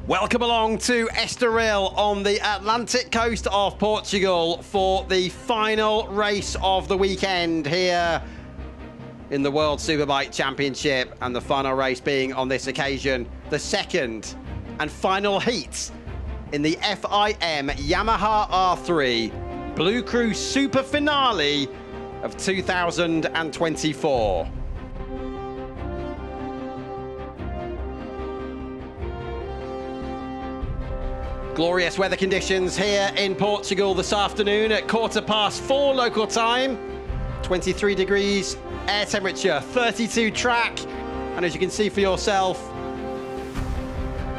Welcome along to Estoril on the Atlantic coast of Portugal for the final race of the weekend here in the World Superbike Championship, and the final race being on this occasion the second and final heat in the FIM Yamaha R3 bLU cRU SuperFinale of 2024. Glorious weather conditions here in Portugal this afternoon at 4:15 local time. 23 degrees air temperature, 32 track, and as you can see for yourself,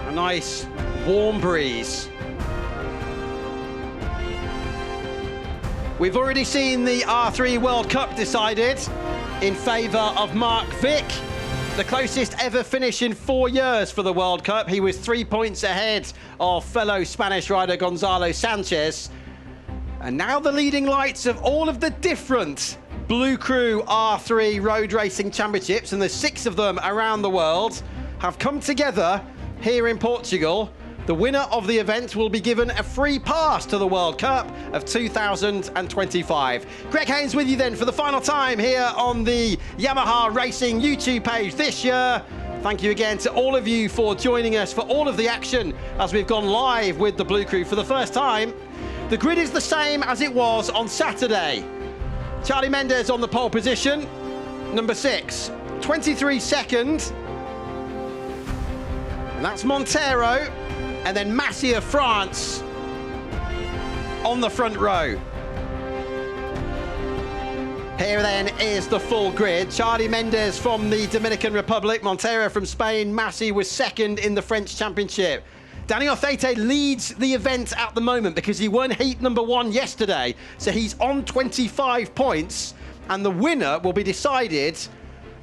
a nice warm breeze. We've already seen the R3 World Cup decided in favour of Mark Vick. The closest ever finish in 4 years for the World Cup. He was 3 points ahead of fellow Spanish rider Gonzalo Sanchez. And now the leading lights of all of the different bLU cRU R3 road racing championships, and there's 6 of them around the world, have come together here in Portugal. The winner of the event will be given a free pass to the World Cup of 2025. Greg Haynes with you then for the final time here on the Yamaha Racing YouTube page this year. Thank you again to all of you for joining us for all of the action as we've gone live with the bLU cRU for the first time. The grid is the same as it was on Saturday. Charlie Mendes on the pole position, number 6, 23 second. And that's Montero. And then Massey of France on the front row. Here then is the full grid. Charlie Mendes from the Dominican Republic, Montero from Spain, Massey was second in the French Championship. Danny Orthaite leads the event at the moment because he won heat number 1 yesterday. So he's on 25 points, and the winner will be decided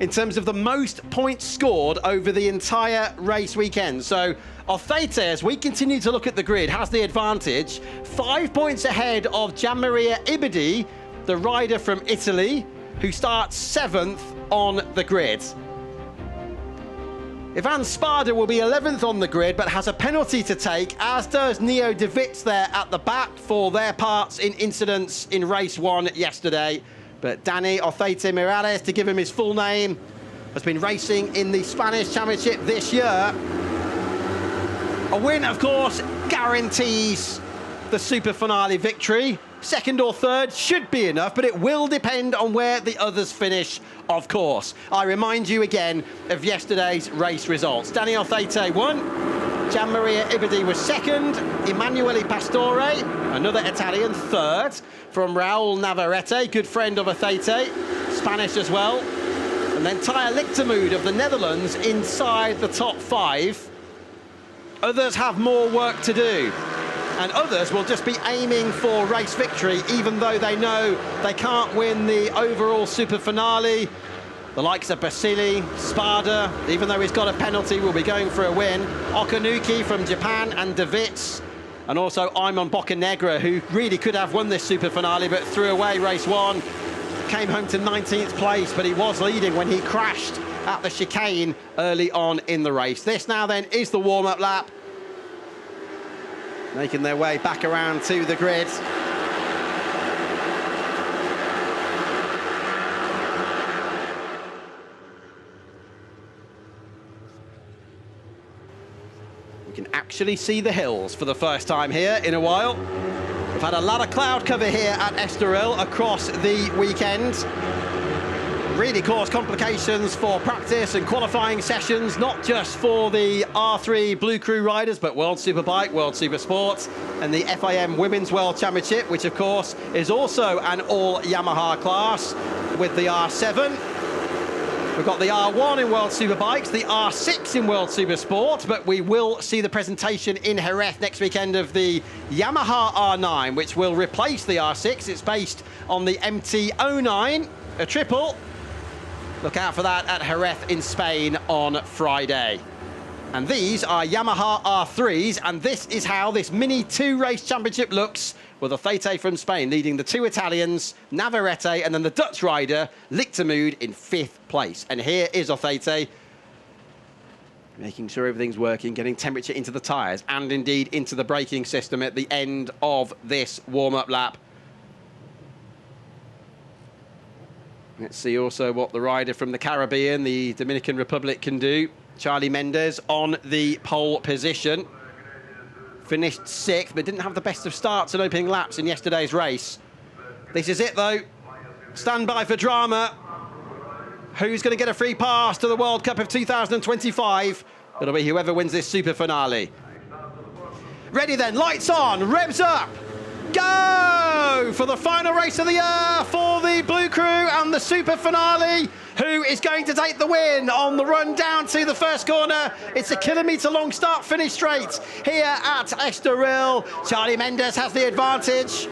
in terms of the most points scored over the entire race weekend. So Orthaite, as we continue to look at the grid, has the advantage, 5 points ahead of Gianmaria Ibidi, the rider from Italy, who starts 7th on the grid. Ivan Spada will be 11th on the grid, but has a penalty to take, as does Neo De Wits there at the back for their parts in incidents in race 1 yesterday. But Danny Orthaite Miralles, to give him his full name, has been racing in the Spanish Championship this year. A win, of course, guarantees the Super Finale victory. Second or third should be enough, but it will depend on where the others finish, of course. I remind you again of yesterday's race results. Danny Orthaite won. Gianmaria Ibidi was second. Emanuele Pastore, another Italian, third. From Raul Navarrete, good friend of Orthaite, Spanish as well. And then Taya Lichtermood of the Netherlands inside the top 5. Others have more work to do, and others will just be aiming for race victory, even though they know they can't win the overall Super Finale. The likes of Basili, Spada, even though he's got a penalty, will be going for a win. Okanuki from Japan and De Wits, and also Imon Boccanegra, who really could have won this Super Finale, but threw away race 1. Came home to 19th place, but he was leading when he crashed at the chicane early on in the race. This now then is the warm-up lap, making their way back around to the grid. We can actually see the hills for the first time here in a while. We've had a lot of cloud cover here at Estoril across the weekend. Really caused complications for practice and qualifying sessions, not just for the R3 bLU cRU riders, but World Superbike, World Supersport, and the FIM Women's World Championship, which of course is also an all Yamaha class with the R7. We've got the R1 in World Superbikes, the R6 in World Supersport, but we will see the presentation in Jerez next weekend of the Yamaha R9, which will replace the R6. It's based on the MT-09, a triple. Look out for that at Jerez in Spain on Friday. And these are Yamaha R3s, and this is how this Mini 2 race championship looks, with Orthaite from Spain leading the 2 Italians, Navarrete, and then the Dutch rider, Lichtermood, in 5th place. And here is Orthaite making sure everything's working, getting temperature into the tyres and indeed into the braking system at the end of this warm-up lap. Let's see also what the rider from the Caribbean, the Dominican Republic, can do. Charlie Mendes on the pole position. Finished 6th, but didn't have the best of starts and opening laps in yesterday's race. This is it, though. Stand by for drama. Who's going to get a free pass to the World Cup of 2025? It'll be whoever wins this super finale. Ready then, lights on, revs up. Go for the final race of the year for the bLU cRU and the super finale. Who is going to take the win on the run down to the first corner? It's a kilometre-long start-finish straight here at Estoril. Charlie Mendes has the advantage.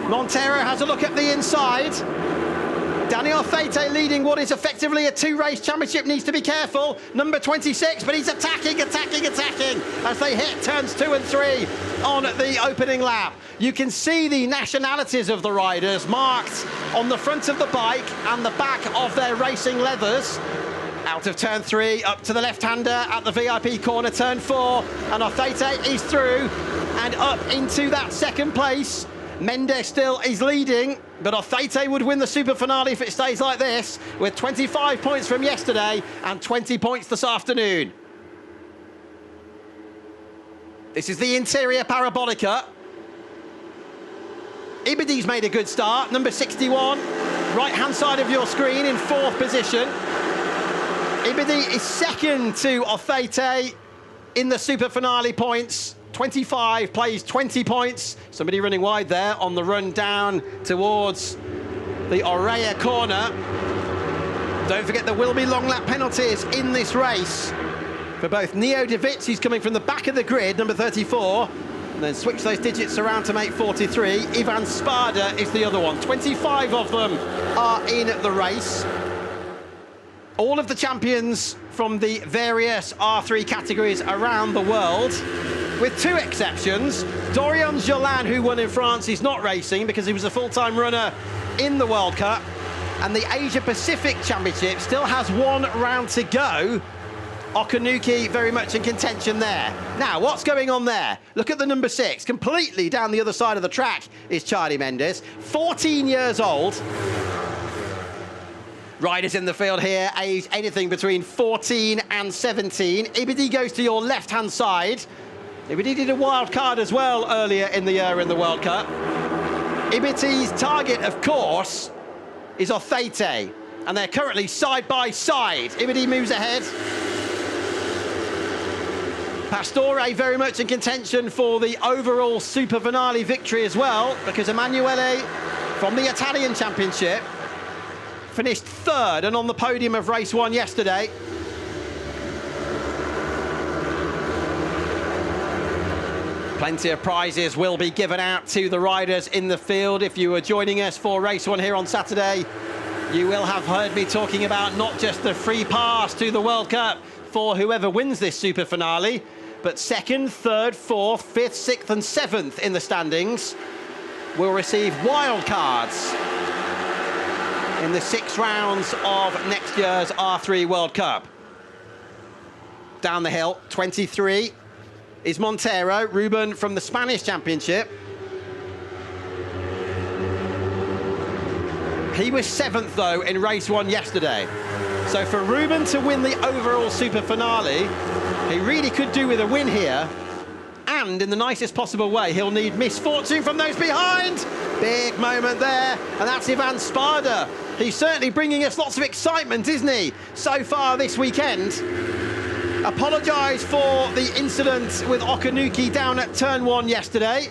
Montero has a look at the inside. Daniel Feite leading what is effectively a 2-race championship, needs to be careful. Number 26, but he's attacking as they hit turns 2 and 3 on the opening lap. You can see the nationalities of the riders marked on the front of the bike and the back of their racing leathers. Out of turn 3, up to the left-hander at the VIP corner, turn 4, and Feite is through and up into that second place. Mendes still is leading, but Feite would win the super finale if it stays like this, with 25 points from yesterday and 20 points this afternoon. This is the interior parabolica. Ibadi's made a good start, number 61, right-hand side of your screen in 4th position. Ibadi is second to Feite in the super finale points. 25, plays 20 points. Somebody running wide there on the run down towards the Oreia corner. Don't forget there will be long lap penalties in this race for both Neo de Vits, who's coming from the back of the grid, number 34, and then switch those digits around to make 43. Ivan Spada is the other one. 25 of them are in the race. All of the champions from the various R3 categories around the world, with 2 exceptions. Dorian Jolan, who won in France, is not racing because he was a full-time runner in the World Cup. And the Asia Pacific Championship still has 1 round to go. Okanuki very much in contention there. Now, what's going on there? Look at the number 6. Completely down the other side of the track is Charlie Mendes, 14 years old. Riders in the field here, aged anything between 14 and 17. Ibadi goes to your left-hand side. Ibadi did a wild card as well earlier in the year in the World Cup. Ibadi's target, of course, is Feite, and they're currently side by side. Ibadi moves ahead. Pastore very much in contention for the overall super finale victory as well, because Emanuele from the Italian Championship finished 3rd and on the podium of race 1 yesterday. Plenty of prizes will be given out to the riders in the field. If you were joining us for race 1 here on Saturday, you will have heard me talking about not just the free pass to the World Cup for whoever wins this super finale, but 2nd, 3rd, 4th, 5th, 6th and 7th in the standings will receive wild cards in the 6 rounds of next year's R3 World Cup. Down the hill, 23 is Montero, Ruben from the Spanish Championship. He was 7th, though, in race 1 yesterday. So for Ruben to win the overall super finale, he really could do with a win here. And in the nicest possible way, he'll need misfortune from those behind. Big moment there, and that's Ivan Spada. He's certainly bringing us lots of excitement, isn't he, so far this weekend. Apologised for the incident with Okanuki down at turn 1 yesterday.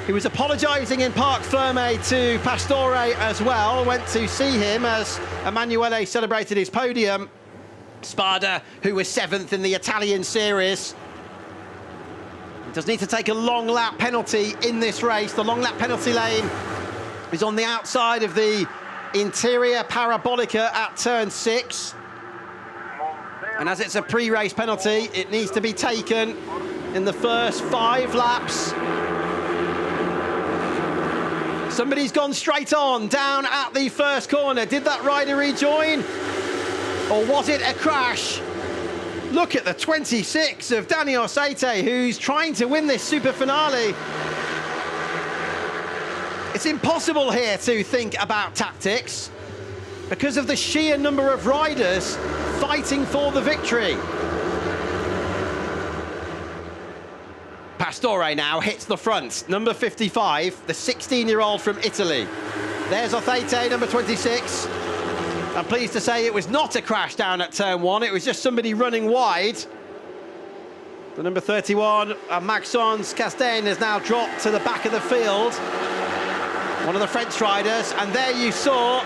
He was apologising in Parc Ferme to Pastore as well. Went to see him as Emanuele celebrated his podium. Spada, who was 7th in the Italian series, does need to take a long lap penalty in this race. The long lap penalty lane is on the outside of the interior parabolica at turn 6. And as it's a pre-race penalty, it needs to be taken in the first 5 laps. Somebody's gone straight on, down at the first corner. Did that rider rejoin? Or was it a crash? Look at the 26 of Dani Oseite, who's trying to win this super finale. It's impossible here to think about tactics because of the sheer number of riders fighting for the victory. Pastore now hits the front, number 55, the 16-year-old from Italy. There's Oseite, number 26. I'm pleased to say it was not a crash down at turn 1, it was just somebody running wide. The number 31, Maxence Castaigne, has now dropped to the back of the field. One of the French riders, and there you saw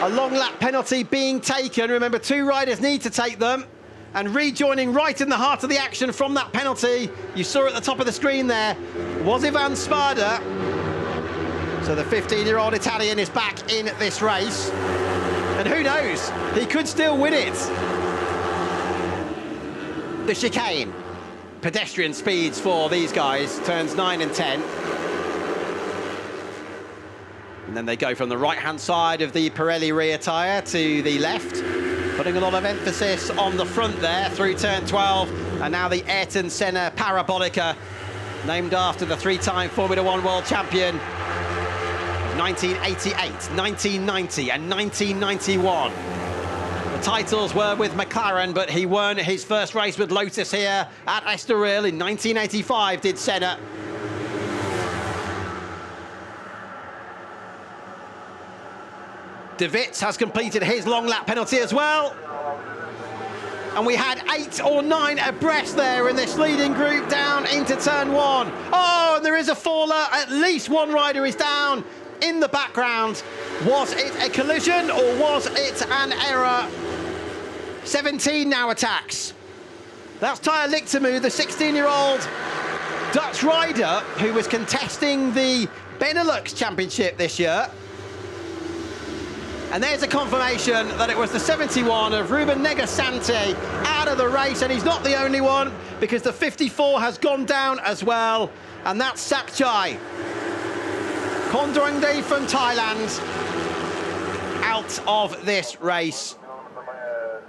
a long lap penalty being taken. Remember, 2 riders need to take them. And rejoining right in the heart of the action from that penalty, you saw at the top of the screen there, was Ivan Spada. So the 15-year-old Italian is back in this race. And who knows, he could still win it. The chicane. Pedestrian speeds for these guys, turns 9 and 10. And then they go from the right-hand side of the Pirelli rear tyre to the left, putting a lot of emphasis on the front there through turn 12. And now the Ayrton Senna Parabolica, named after the 3-time Formula 1 world champion, 1988, 1990 and 1991. The titles were with McLaren, but he won his first race with Lotus here at Estoril in 1985, did Senna. De Vits has completed his long lap penalty as well. And we had 8 or 9 abreast there in this leading group down into turn 1. Oh, and there is a faller. At least one rider is down in the background. Was it a collision or was it an error? 17 now attacks. That's Taya Lichtermoe, the 16-year-old Dutch rider who was contesting the Benelux Championship this year. And there's a confirmation that it was the 71 of Ruben Negasante out of the race, and he's not the only one because the 54 has gone down as well, and that's Sakchai Kondongde from Thailand out of this race.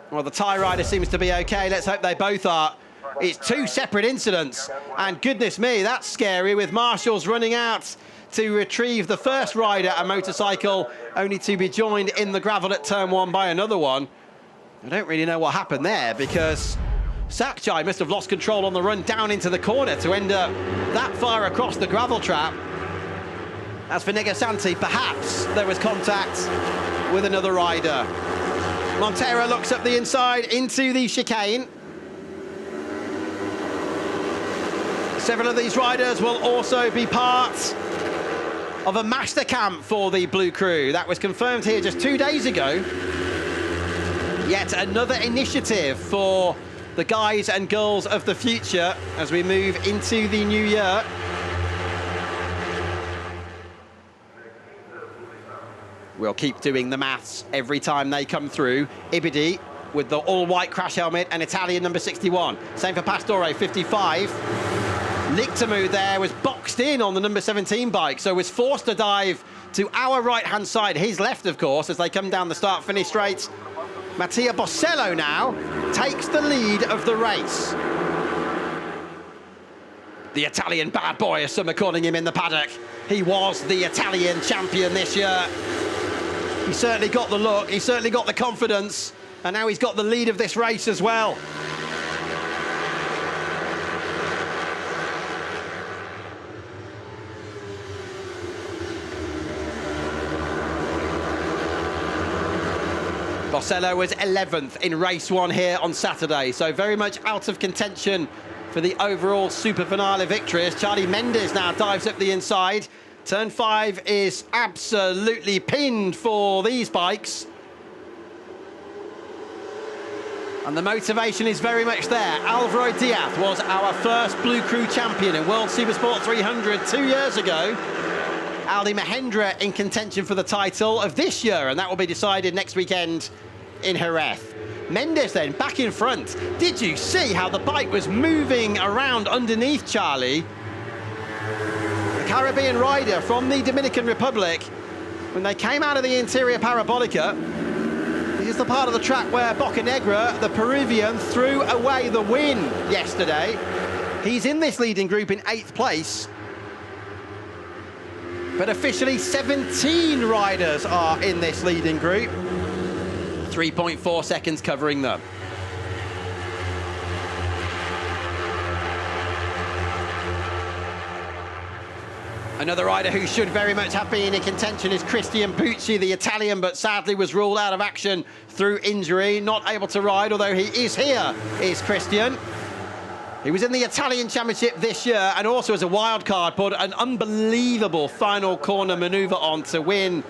Well, the Thai rider seems to be okay. Let's hope they both are. It's 2 separate incidents, and goodness me, that's scary with marshals running out to retrieve the first rider, a motorcycle, only to be joined in the gravel at turn 1 by another one. I don't really know what happened there because Sakchai must have lost control on the run down into the corner to end up that far across the gravel trap. As for Negasante, perhaps there was contact with another rider. Montero looks up the inside into the chicane. Several of these riders will also be part of a master camp for the bLU cRU. That was confirmed here just 2 days ago. Yet another initiative for the guys and girls of the future as we move into the new year. We'll keep doing the maths every time they come through. Ibidi with the all-white crash helmet and Italian number 61. Same for Pastore, 55. Lichtermoe there was boxed in on the number 17 bike, so was forced to dive to our right-hand side, his left, of course, as they come down the start-finish straight. Mattia Bosello now takes the lead of the race. The Italian bad boy, as some are calling him in the paddock. He was the Italian champion this year. He certainly got the look, he certainly got the confidence, and now he's got the lead of this race as well. Bosello was 11th in race 1 here on Saturday, so very much out of contention for the overall super finale victory as Charlie Mendes now dives up the inside. Turn 5 is absolutely pinned for these bikes. And the motivation is very much there. Alvaro Diaz was our first bLU cRU champion in World Supersport 300 2 years ago. Aldi Mahendra in contention for the title of this year, and that will be decided next weekend in Jerez. Mendes then back in front. Did you see how the bike was moving around underneath Charlie? The Caribbean rider from the Dominican Republic, when they came out of the interior Parabolica, This is the part of the track where Bocanegra, the Peruvian, threw away the win yesterday. He's in this leading group in 8th place. But officially 17 riders are in this leading group. 3.4 seconds covering them. Another rider who should very much have been in contention is Cristian Pucci, the Italian, but sadly was ruled out of action through injury, not able to ride, although he is here, is Cristian. He was in the Italian Championship this year and also as a wild card put an unbelievable final corner manoeuvre on to win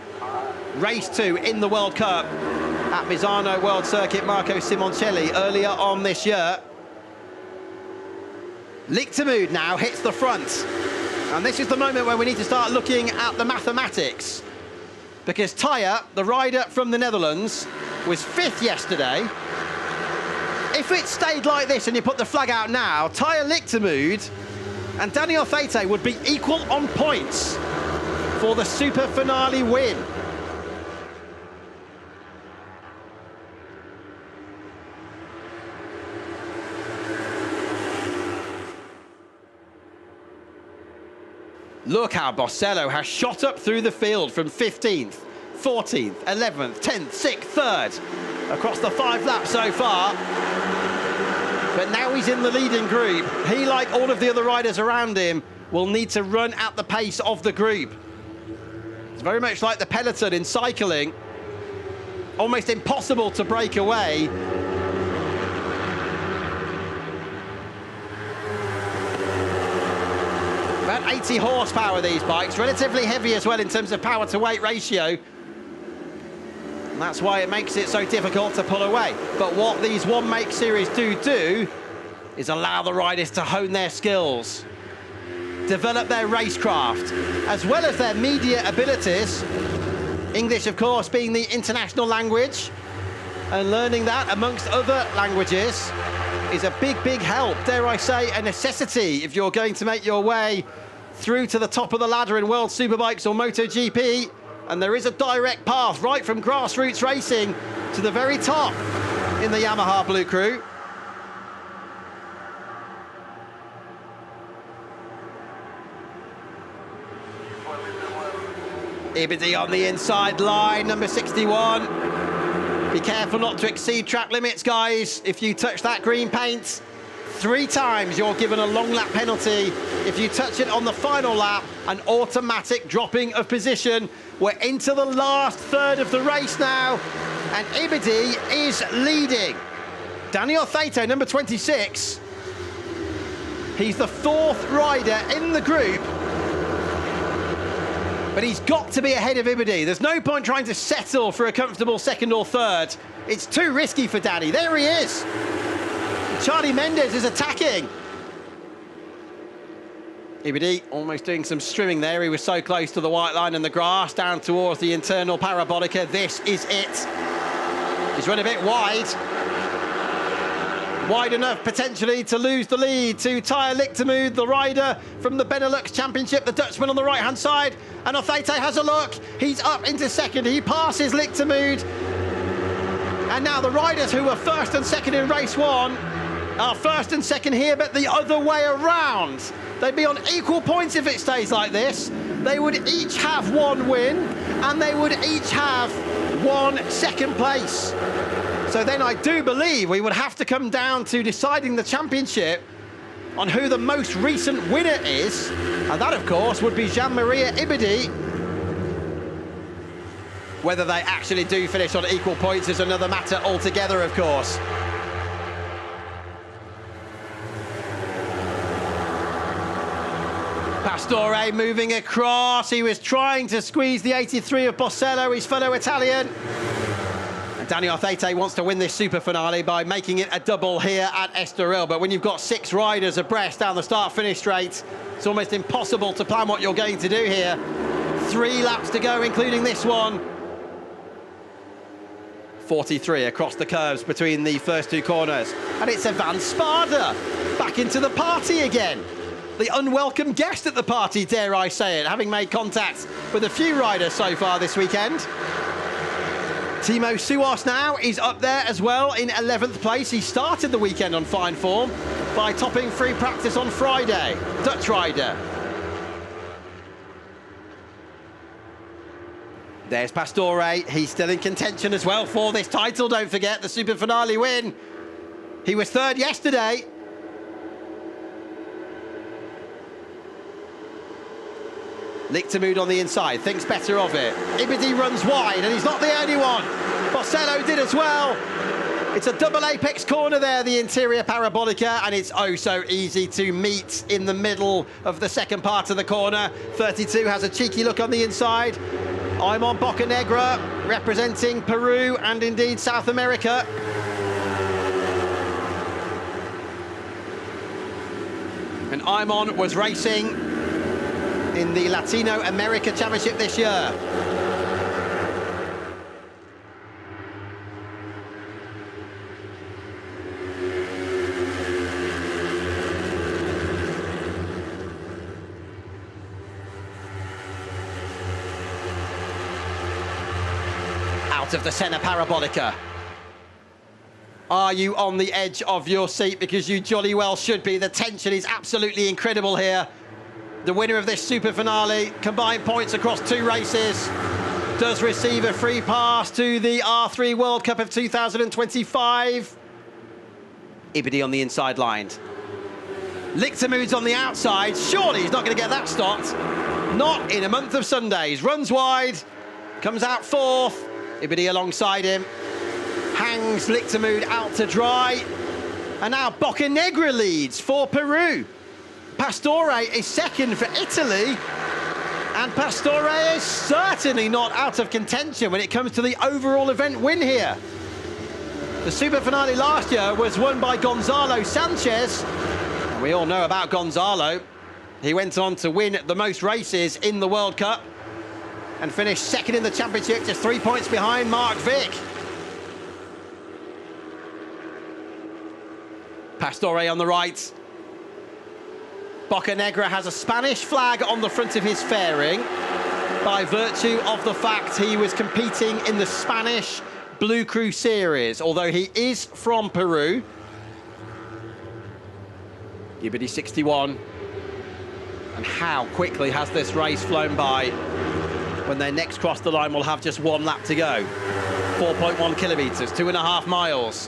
race 2 in the World Cup at Misano World Circuit Marco Simoncelli earlier on this year. Lichtermood now hits the front. And this is the moment where we need to start looking at the mathematics. Because Taya, the rider from the Netherlands, was 5th yesterday. If it stayed like this and you put the flag out now, Taya Lichtermood and Daniel Feite would be equal on points for the SuperFinale win. Look how Bosello has shot up through the field from 15th, 14th, 11th, 10th, 6th, 3rd, across the 5 laps so far. But now he's in the leading group. He, like all of the other riders around him, will need to run at the pace of the group. It's very much like the peloton in cycling. Almost impossible to break away. About 80 horsepower, these bikes, relatively heavy as well in terms of power to weight ratio. And that's why it makes it so difficult to pull away. But what these one make series do is allow the riders to hone their skills, develop their racecraft, as well as their media abilities. English, of course, being the international language, and learning that amongst other languages is a big, big help, dare I say, a necessity if you're going to make your way through to the top of the ladder in World Superbikes or MotoGP. And there is a direct path right from grassroots racing to the very top in the Yamaha bLU cRU. Ibidi on the inside line, number 61. Be careful not to exceed track limits, guys. If you touch that green paint 3 times, you're given a long lap penalty. If you touch it on the final lap, an automatic dropping of position. We're into the last third of the race now, and Ibidi is leading. Daniel Feite, number 26. He's the 4th rider in the group, but he's got to be ahead of Ibidi. There's no point trying to settle for a comfortable 2nd or 3rd. It's too risky for Danny. There he is. Charlie Mendes is attacking. Ibidi almost doing some strimming there. He was so close to the white line and the grass, down towards the internal parabolica. This is it. He's run a bit wide. Wide enough, potentially, to lose the lead to Taya Lichtermood, the rider from the Benelux Championship, the Dutchman on the right-hand side. And Feite has a look. He's up into 2nd. He passes Lichtermood. And now the riders who were 1st and 2nd in race 1 are 1st and 2nd here, but the other way around. They'd be on equal points if it stays like this. They would each have 1 win, and they would each have 1 2nd place. So then I do believe we would have to come down to deciding the championship on who the most recent winner is. And that, of course, would be Jean-Maria Ibidi. Whether they actually do finish on equal points is another matter altogether, of course. Pastore moving across. He was trying to squeeze the 83 of Bosello, his fellow Italian. And Daniel Feite wants to win this SuperFinale by making it a double here at Estoril. But when you've got 6 riders abreast down the start-finish straight, it's almost impossible to plan what you're going to do here. 3 laps to go, including this one. 43 across the curves between the first 2 corners. And it's Van Sparda back into the party again. The unwelcome guest at the party, dare I say it, having made contact with a few riders so far this weekend. Timo Suos now is up there as well in 11th place. He started the weekend on fine form by topping free practice on Friday. Dutch rider. There's Pastore. He's still in contention as well for this title. Don't forget the SuperFinale win. He was third yesterday. Lichtermood on the inside, thinks better of it. Ibidi runs wide, and he's not the only one. Bocello did as well. It's a double apex corner there, the interior parabolica, and it's oh so easy to meet in the middle of the second part of the corner. 32 has a cheeky look on the inside. I'm on Bocanegra, representing Peru and indeed South America. And Imon was racing in the Latino America Championship this year. Out of the Senna Parabolica. Are you on the edge of your seat? Because you jolly well should be. The tension is absolutely incredible here. The winner of this SuperFinale, combined points across 2 races, does receive a free pass to the R3 World Cup of 2025. Ibidi on the inside line. Lichtermood's on the outside. Surely he's not going to get that stopped. Not in a month of Sundays. Runs wide, comes out 4th. Ibidi alongside him. Hangs Lichtermood out to dry. And now Bocanegra leads for Peru. Pastore is second for Italy, and Pastore is certainly not out of contention when it comes to the overall event win here. The SuperFinale last year was won by Gonzalo Sanchez, and we all know about Gonzalo. He went on to win the most races in the World Cup and finished second in the championship, just 3 points behind Mark Vick. Pastore on the right. Bocanegra has a Spanish flag on the front of his fairing by virtue of the fact he was competing in the Spanish bLU cRU series, although he is from Peru. Ibidi 61. And how quickly has this race flown by? When they next cross the line, we'll have just 1 lap to go. 4.1 kilometres, 2.5 miles.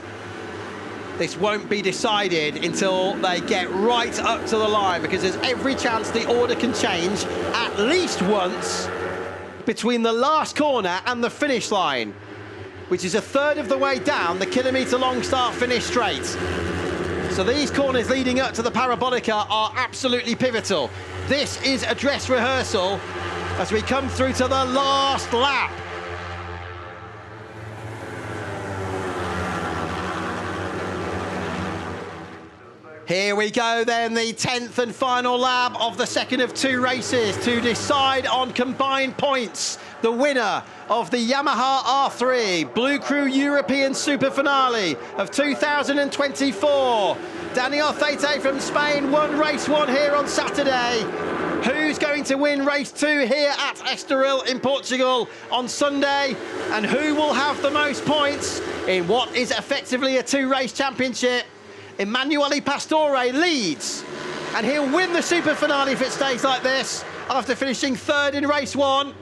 This won't be decided until they get right up to the line, because there's every chance the order can change at least once between the last corner and the finish line, which is a third of the way down the kilometre-long start-finish straight. So these corners leading up to the Parabolica are absolutely pivotal. This is a dress rehearsal as we come through to the last lap. Here we go then, the 10th and final lap of the second of 2 races to decide on combined points. The winner of the Yamaha R3 bLU cRU European SuperFinale of 2024. Dani Arceite from Spain won race 1 here on Saturday. Who's going to win race 2 here at Estoril in Portugal on Sunday? And who will have the most points in what is effectively a 2-race championship? Emanuele Pastore leads, and he'll win the SuperFinale if it stays like this after finishing 3rd in race 1.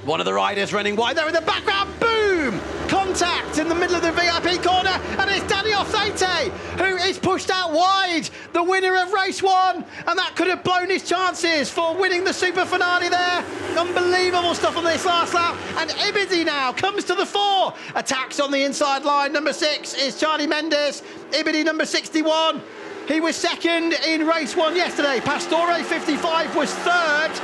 One of the riders running wide there in the background. Boom! Contact in the middle of the VIP corner, and it's Dani Arceite who is pushed out wide, the winner of race 1, and that could have blown his chances for winning the SuperFinale there. Unbelievable stuff on this last lap, and Ibidi now comes to the fore. Attacks on the inside line. Number 6 is Charlie Mendes. Ibidi number 61. He was second in race 1 yesterday. Pastore 55 was 3rd.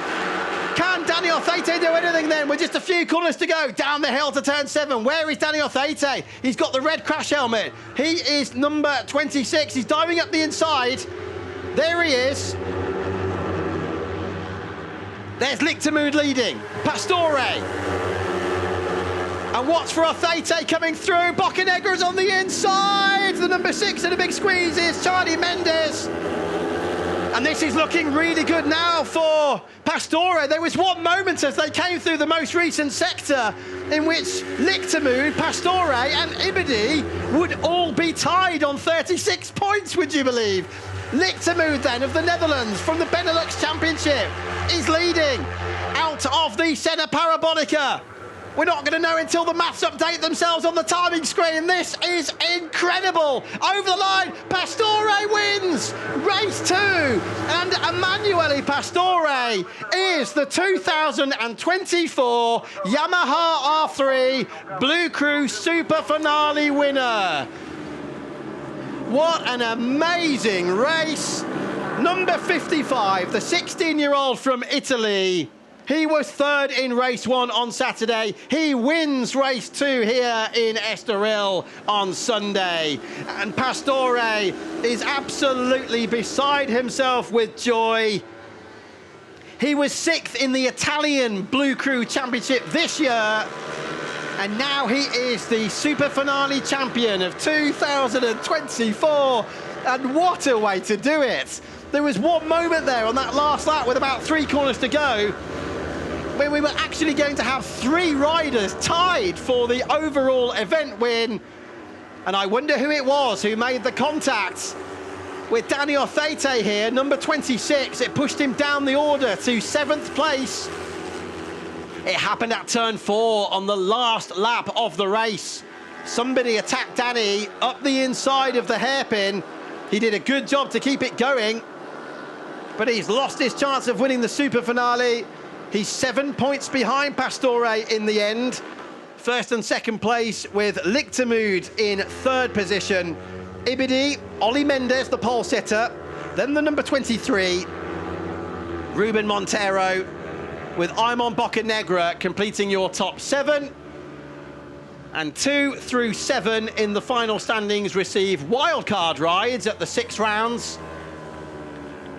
Can Dani Arceite do anything then with just a few corners to go down the hill to turn 7? Where is Dani Arceite? He's got the red crash helmet. He is number 26. He's diving up the inside. There he is. There's Lichtermood leading. Pastore. And what's for Arceite coming through? Bocanegra's on the inside. The number 6 in a big squeeze is Charlie Mendes. And this is looking really good now for Pastore. There was one moment as they came through the most recent sector in which Lichtermood, Pastore and Ibidi would all be tied on 36 points, would you believe? Lichtermood then of the Netherlands from the Benelux Championship is leading out of the Senna Parabolica. We're not going to know until the maths update themselves on the timing screen. This is incredible. Over the line, Pastore wins race 2. And Emanuele Pastore is the 2024 Yamaha R3 bLU cRU SuperFinale winner. What an amazing race. Number 55, the 16-year-old from Italy. He was third in race 1 on Saturday. He wins race 2 here in Estoril on Sunday. And Pastore is absolutely beside himself with joy. He was 6th in the Italian bLU cRU Championship this year. And now he is the SuperFinale champion of 2024. And what a way to do it. There was one moment there on that last lap with about 3 corners to go when we were actually going to have 3 riders tied for the overall event win. And I wonder who it was who made the contact with Danny Orthete here, number 26. It pushed him down the order to 7th place. It happened at turn 4 on the last lap of the race. Somebody attacked Danny up the inside of the hairpin. He did a good job to keep it going, but he's lost his chance of winning the SuperFinale. He's 7 points behind Pastore in the end. First and second place with Lichtermood in 3rd position. Ibidi, Oli Mendes, the pole sitter. Then the number 23, Ruben Montero, with Imon Boccanegra completing your top 7. And 2 through 7 in the final standings receive wildcard rides at the 6 rounds.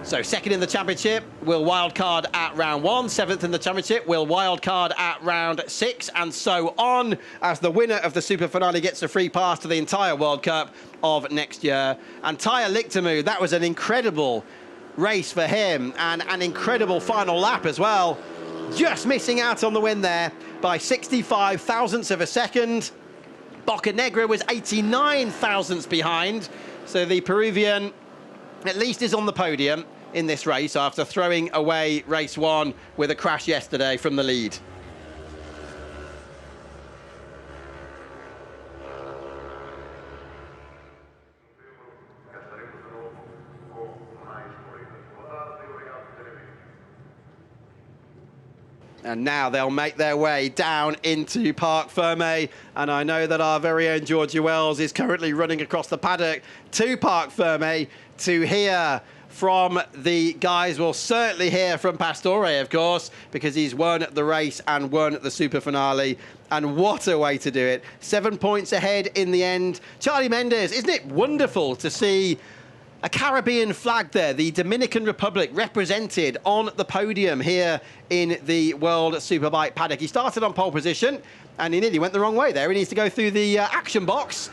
So 2nd in the championship will wildcard at round 1, 7th in the championship will wildcard at round 6, and so on, as the winner of the SuperFinale gets a free pass to the entire World Cup of next year. And Tyre Lichtermood, that was an incredible race for him, and an incredible final lap as well. Just missing out on the win there by 65 thousandths of a second. Boccanegra was 89 thousandths behind, so the Peruvian at least is on the podium in this race after throwing away race 1 with a crash yesterday from the lead. And now they'll make their way down into Parc Fermé. And I know that our very own Georgie Wells is currently running across the paddock to Parc Fermé to hear from the guys. We'll certainly hear from Pastore, of course, because he's won the race and won the SuperFinale. And what a way to do it. 7 points ahead in the end. Charlie Mendes, isn't it wonderful to see a Caribbean flag there, the Dominican Republic represented on the podium here in the World Superbike paddock. He started on pole position and he nearly went the wrong way there. He needs to go through the action box.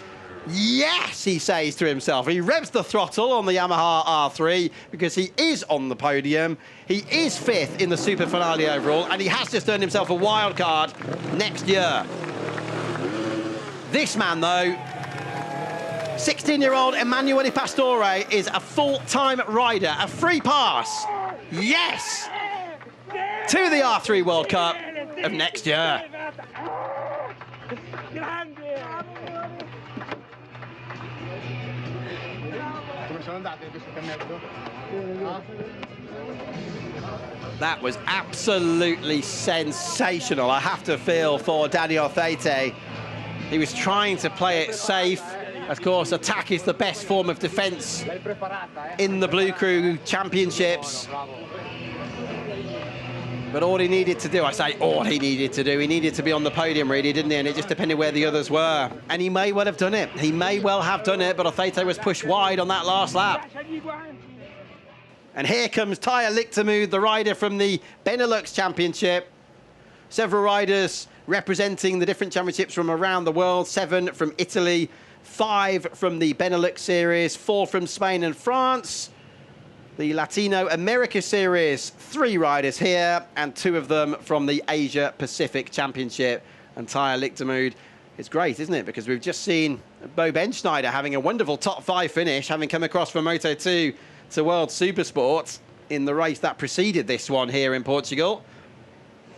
Yes, he says to himself. He revs the throttle on the Yamaha R3 because he is on the podium. He is 5th in the SuperFinale overall, and he has just earned himself a wild card next year. This man, though, 16-year-old Emanuele Pastore, is a full-time rider, a free pass, yes, to the R3 World Cup of next year. That was absolutely sensational, I have to feel, for Danny Orthete. He was trying to play it safe. Of course, attack is the best form of defence in the bLU cRU Championships. But all he needed to do, I say all he needed to do, he needed to be on the podium, really, didn't he? And it just depended where the others were. And he may well have done it. He may well have done it, but Orthete was pushed wide on that last lap. And here comes Tyre Lichtermood, the rider from the Benelux Championship. Several riders representing the different championships from around the world. 7 from Italy, 5 from the Benelux series, 4 from Spain and France. the Latino America Series. 3 riders here, and 2 of them from the Asia Pacific Championship. And Tyre Lichtermood, it's great, isn't it? Because we've just seen Bo Benschneider having a wonderful top 5 finish, having come across from Moto2 to World Supersport in the race that preceded this one here in Portugal.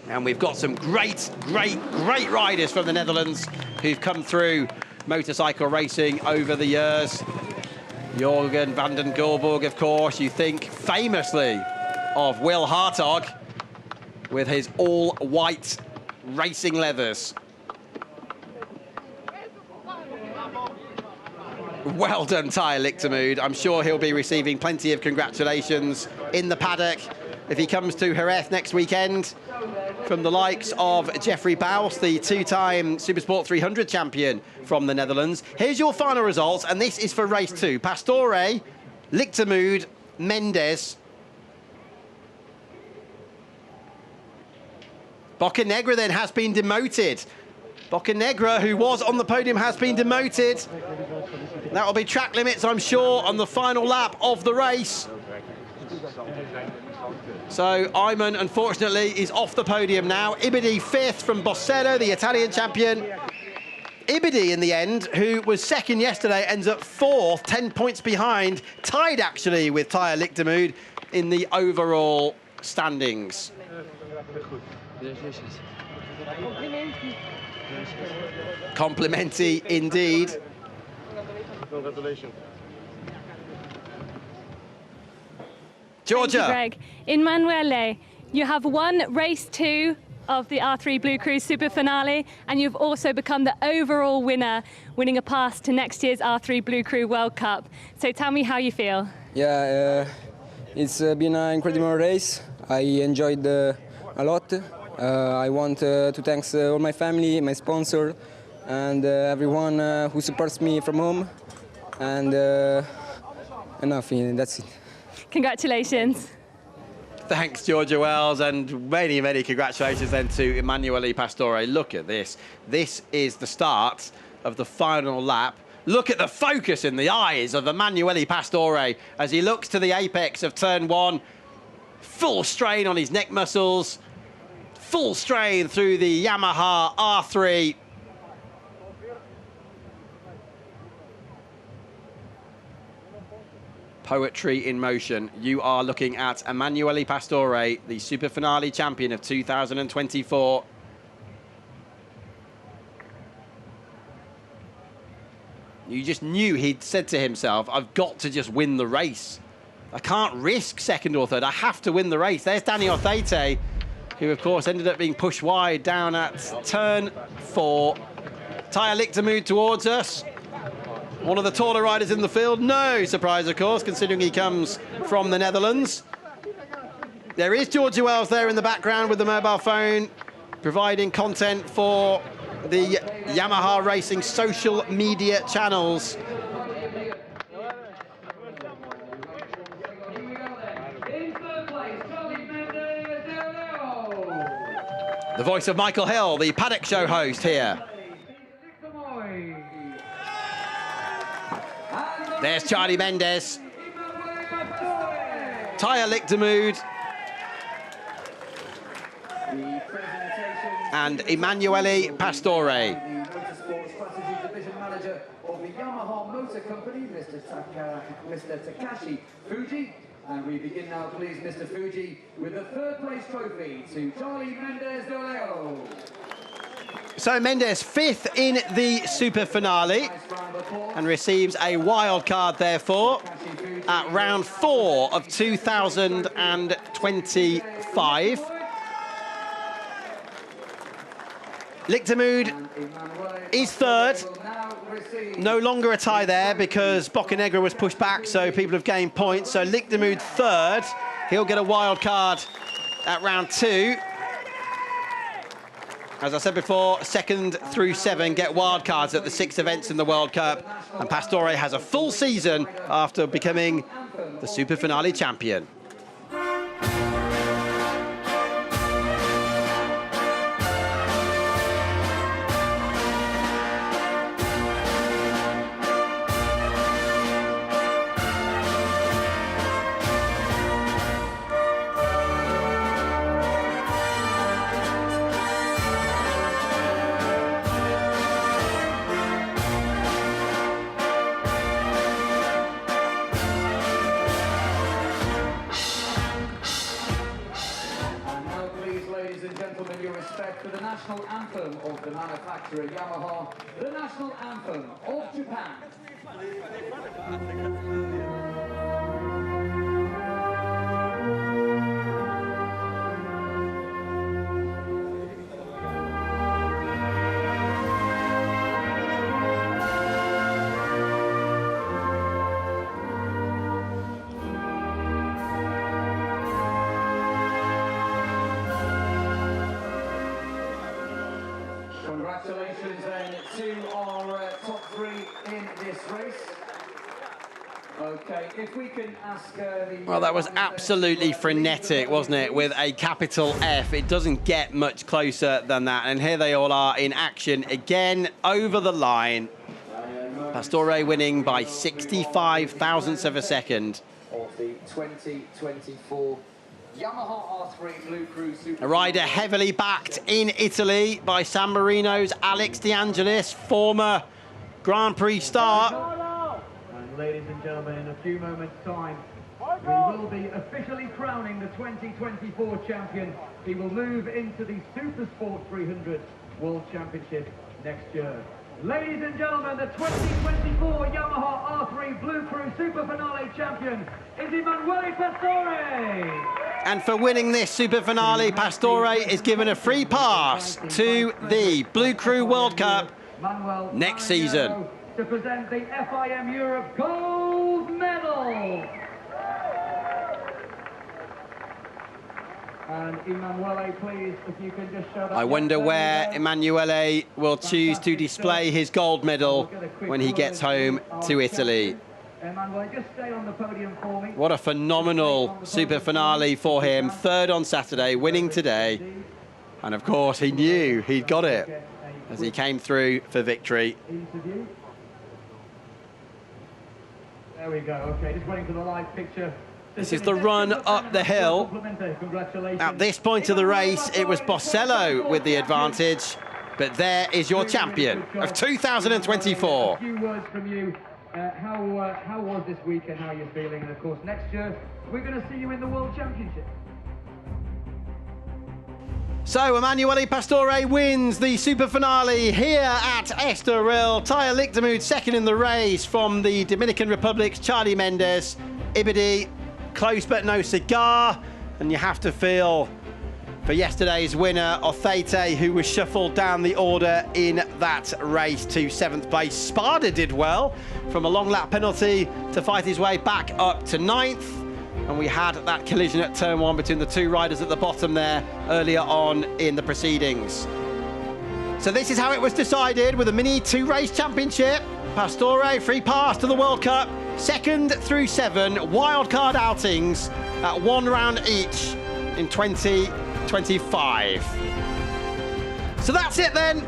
And we've got some great riders from the Netherlands who've come through motorcycle racing over the years. Jürgen van den Goorburg, of course, you think famously of Will Hartog with his all-white racing leathers. Well done, Tyre Lichtermood. I'm sure he'll be receiving plenty of congratulations in the paddock if he comes to Jerez next weekend from the likes of Jeffrey Baus, the 2-time Supersport 300 champion from the Netherlands. Here's your final results, and this is for race 2. Pastore, Lichtermood, Mendes. Boccanegra then has been demoted. Boccanegra, who was on the podium, has been demoted. That will be track limits, I'm sure, on the final lap of the race. So Ayman, unfortunately, is off the podium now. Ibidi 5th from Bossero, the Italian champion. Ibidi, in the end, who was 2nd yesterday, ends up 4th, 10 points behind, tied actually with Tyre Lichtermood in the overall standings. Complimenti indeed. Congratulations. Georgia. Thank you, Greg. Emanuele, you have won race 2 of the R3 bLU cRU SuperFinale, and you've also become the overall winner, winning a pass to next year's R3 bLU cRU World Cup. So tell me how you feel. Yeah, it's been an incredible race. I enjoyed a lot. I want to thank all my family, my sponsor, and everyone who supports me from home. And nothing, that's it. Congratulations. Thanks, Georgia Wells, and many congratulations then to Emanuele Pastore. Look at this. This is the start of the final lap. Look at the focus in the eyes of Emanuele Pastore as he looks to the apex of turn 1. Full strain on his neck muscles. Full strain through the Yamaha R3. Poetry in motion. You are looking at Emanuele Pastore, the SuperFinale champion of 2024. You just knew he'd said to himself, I've got to just win the race. I can't risk 2nd or 3rd. I have to win the race. There's Danny Orthaite, who, of course, ended up being pushed wide down at turn 4. Tyre Lichtermood towards us. One of the taller riders in the field. No surprise, of course, considering he comes from the Netherlands. There is Georgia Wells there in the background with the mobile phone, providing content for the Yamaha Racing social media channels. The voice of Michael Hill, the Paddock Show host here. There's Charlie Mendes. Tyre Lichtermood. And Emanuele Pastore. Motorsport Strategy Division Manager of the Yamaha Motor Company, Mr. Takashi Fuji. And we begin now, please, Mr. Fuji, with the 3rd place trophy to Charlie Mendes de Leo. So Mendes 5th in the SuperFinale and receives a wild card, therefore, at round 4 of 2025. Lichtermood is 3rd. No longer a tie there because Boccanegra was pushed back, so people have gained points. So Lichtermood 3rd. He'll get a wild card at round 2. As I said before, 2nd through 7 get wild cards at the 6 events in the World Cup. And Pastore has a full season after becoming the SuperFinale champion. for the national anthem of the manufacturer Yamaha, the national anthem of Japan. Congratulations then to our top three in this race. Okay, if we can ask Well, that was absolutely frenetic, wasn't it? With a capital F. It doesn't get much closer than that. And here they all are in action again over the line. Pastore winning by 65 thousandths of a second. Of the 2024 Yamaha R3 bLU cRU Super. A rider heavily backed in Italy by San Marino's Alex De Angelis, former Grand Prix star. And ladies and gentlemen, in a few moments' time, we will be officially crowning the 2024 champion. He will move into the Super Sport 300 World Championship next year. Ladies and gentlemen, the 2024 Yamaha R3 bLU cRU SuperFinale champion is Emanuele Pastore. And for winning this Super Finale, Pastore is given a free pass to the bLU cRU World Cup next season. To present the FIM Europe gold medal. And Emanuele, please, if you can just show that. I wonder where Emanuele will choose to display his gold medal when he gets home to Italy. Emanuele, just stay on the podium for me. What a phenomenal Super Finale for him. Third on Saturday, winning today. And of course, he knew he'd got it as he came through for victory. There we go. Okay, just waiting for the live picture. This is the run up the hill. At this point of the race, it was Bocello with the advantage, but there is your champion of 2024. A few words from you. How was this weekend? How are you feeling? And of course, next year we're going to see you in the World Championship. So Emanuele Pastore wins the Super Finale here at Estoril. Taya Lichtermood second in the race from the Dominican Republic's Charlie Mendes. Ibidi, close but no cigar. And you have to feel for yesterday's winner, Othete, who was shuffled down the order in that race to 7th place. Spada did well from a long lap penalty to fight his way back up to 9th. And we had that collision at turn 1 between the two riders at the bottom there earlier on in the proceedings. So this is how it was decided with a mini 2-race championship. Pastore, free pass to the World Cup. 2nd through 7 wildcard outings at 1 round each in 2025. So that's it then.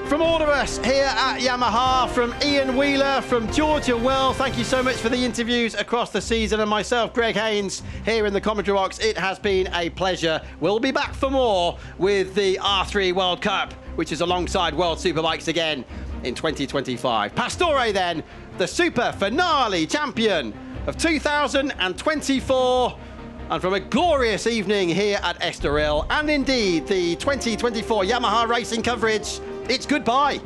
From all of us here at Yamaha, from Ian Wheeler, from Georgia Will, thank you so much for the interviews across the season, and myself, Greg Haynes, here in the commentary box. It has been a pleasure. We'll be back for more with the R3 World Cup, which is alongside World Superbikes again in 2025. Pastore then, the Super Finale champion of 2024. And from a glorious evening here at Estoril, and indeed the 2024 Yamaha racing coverage, it's goodbye.